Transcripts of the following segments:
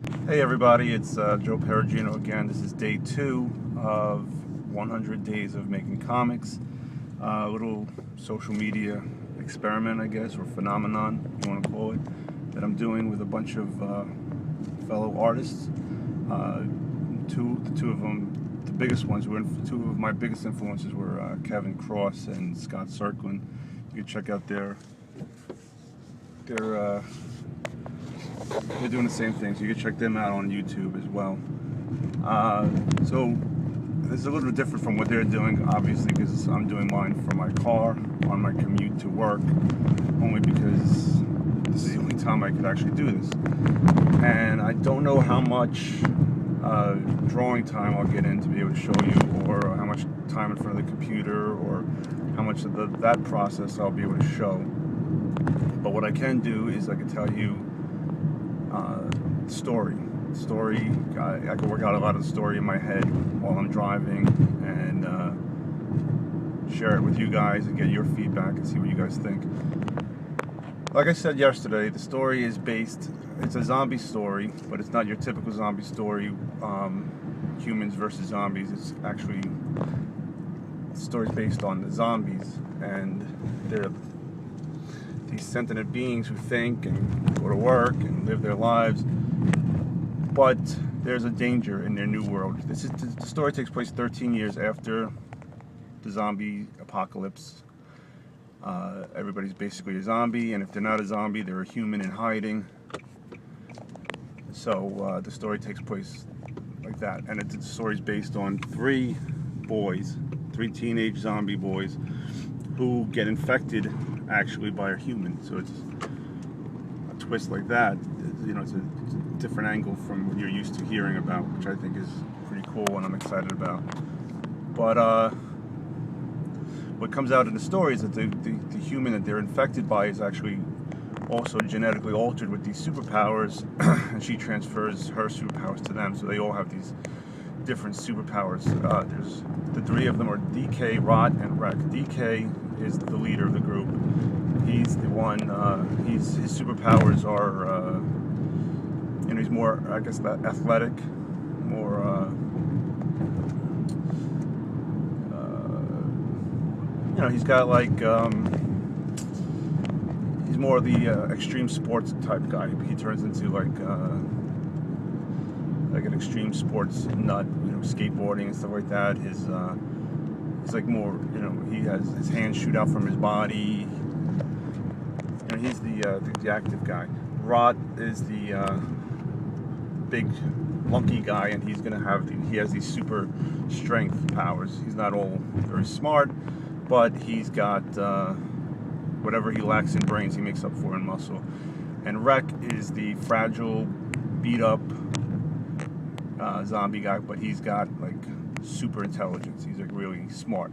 Hey everybody, it's Joe Perugino again. This is day 2 of 100 days of making comics. A little social media experiment, I guess, or phenomenon, you want to call it, that I'm doing with a bunch of fellow artists. The two of them, the biggest ones, two of my biggest influences were Kevin Cross and Scott Serklin. You can check out their they're doing the same thing, so you can check them out on YouTube as well. So this is a little bit different from what they're doing, obviously, because I'm doing mine from my car on my commute to work, only because this is the only time I could actually do this. And I don't know how much drawing time I'll get in to be able to show you, or how much time in front of the computer, or how much of that process I'll be able to show. But what I can do is I can tell you story. I can work out a lot of the story in my head while I'm driving and share it with you guys and get your feedback and see what you guys think. Like I said yesterday, the story is it's a zombie story, but it's not your typical zombie story, humans versus zombies. It's actually, the story's based on the zombies, and they're these sentient beings who think and go to work and live their lives, but there's a danger in their new world. The story takes place 13 years after the zombie apocalypse. Everybody's basically a zombie, and if they're not a zombie, they're a human in hiding. So the story takes place like that, and the story's based on three teenage zombie boys who get infected actually by a human. So it's a twist like that. It's a different angle from what you're used to hearing about, which I think is pretty cool and I'm excited about. But what comes out in the story is that the human that they're infected by is actually also genetically altered with these superpowers, and she transfers her superpowers to them. So they all have these different superpowers. There's the three of them are DK, Rot, and Wreck. DK is the leader of the group. He's the one. His superpowers are, he's more, I guess, athletic, more. He's got like. He's more the extreme sports type guy. He turns into like an extreme sports nut, skateboarding and stuff like that. He's like more, he has his hands shoot out from his body. He's the active guy. Rot is the big lunky guy, and he has these super strength powers. He's not all very smart, but he's got whatever he lacks in brains, he makes up for in muscle. And Wreck is the fragile, beat up zombie guy, but he's got like super intelligence. He's like really smart.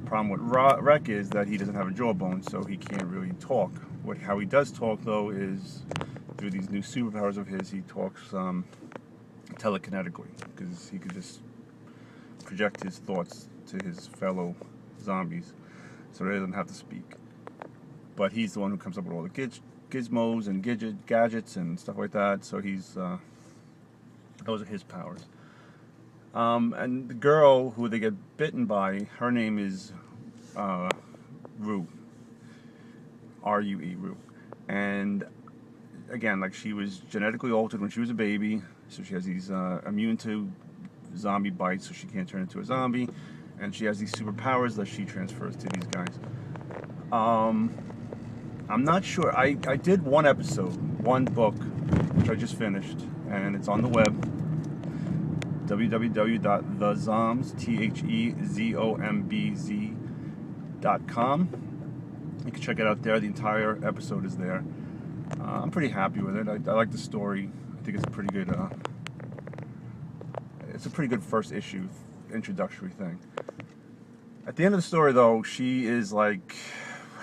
Problem with Wreck is that he doesn't have a jawbone, so he can't really talk. How he does talk though is through these new superpowers of his. He talks telekinetically, because he could just project his thoughts to his fellow zombies, so they doesn't have to speak. But he's the one who comes up with all the gizmos and gadgets and stuff like that. So those are his powers. And the girl who they get bitten by, her name is Rue. R-U-E, Rue. And again, like, she was genetically altered when she was a baby, so she has these immune to zombie bites, so she can't turn into a zombie. And she has these superpowers that she transfers to these guys. I'm not sure. I did one book, which I just finished, and it's on the web. www.thezombz, THEZOMBZ.com. You can check it out there. The entire episode is there. I'm pretty happy with it. I like the story. I think it's a pretty good. It's a pretty good first issue, introductory thing. At the end of the story, though, she is like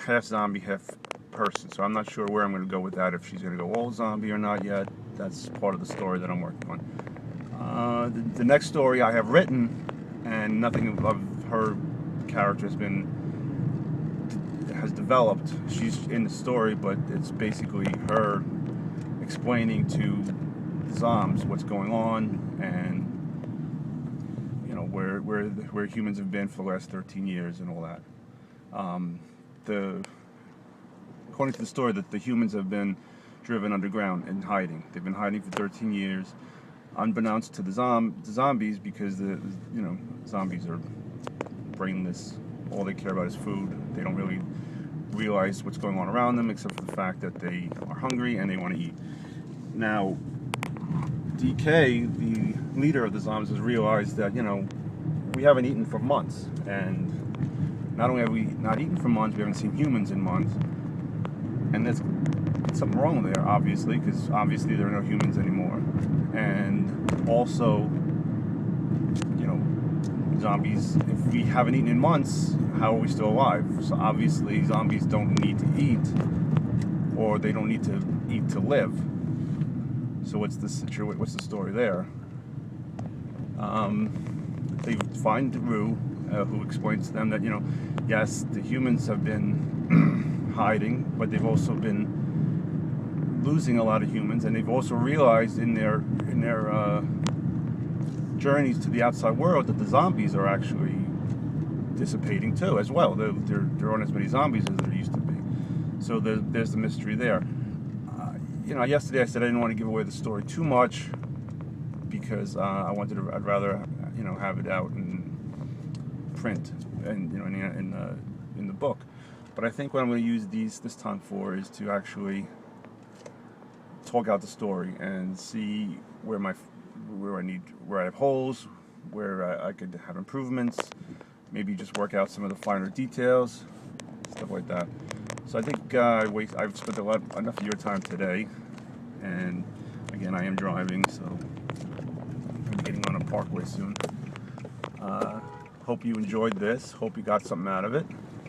half zombie, half person. So I'm not sure where I'm going to go with that. If she's going to go all zombie or not yet. That's part of the story that I'm working on. The next story I have written, and nothing of her character has developed. She's in the story, but it's basically her explaining to Zombz, what's going on, and where humans have been for the last 13 years and all that. According to the story, that the humans have been driven underground and hiding. They've been hiding for 13 years, unbeknownst to the zombies, because the zombies are brainless. All they care about is food. They don't really realize what's going on around them, except for the fact that they are hungry and they want to eat. Now, DK, the leader of the Zombz, has realized that we haven't eaten for months, and not only have we not eaten for months, we haven't seen humans in months, and there's something wrong there, obviously, because obviously there are no humans anymore. And also, zombies, if we haven't eaten in months, how are we still alive? So obviously zombies don't need to eat, or they don't need to eat to live. So what's the story there? They find Rue, who explains to them that yes, the humans have been hiding, but they've also been losing a lot of humans, and they've also realized in their journeys to the outside world that the zombies are actually dissipating too, as well. There aren't as many zombies as there used to be. So there's the mystery there. Yesterday I said I didn't want to give away the story too much, because I'd rather have it out in print and in the book. But I think what I'm going to use this time for is to actually talk out the story and see where I have holes, where I could have improvements, maybe just work out some of the finer details, stuff like that. So I think I've spent enough of your time today, and again, I am driving, so I'm getting on a parkway soon. Hope you enjoyed this. Hope you got something out of it,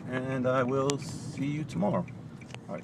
and I will see you tomorrow. All right.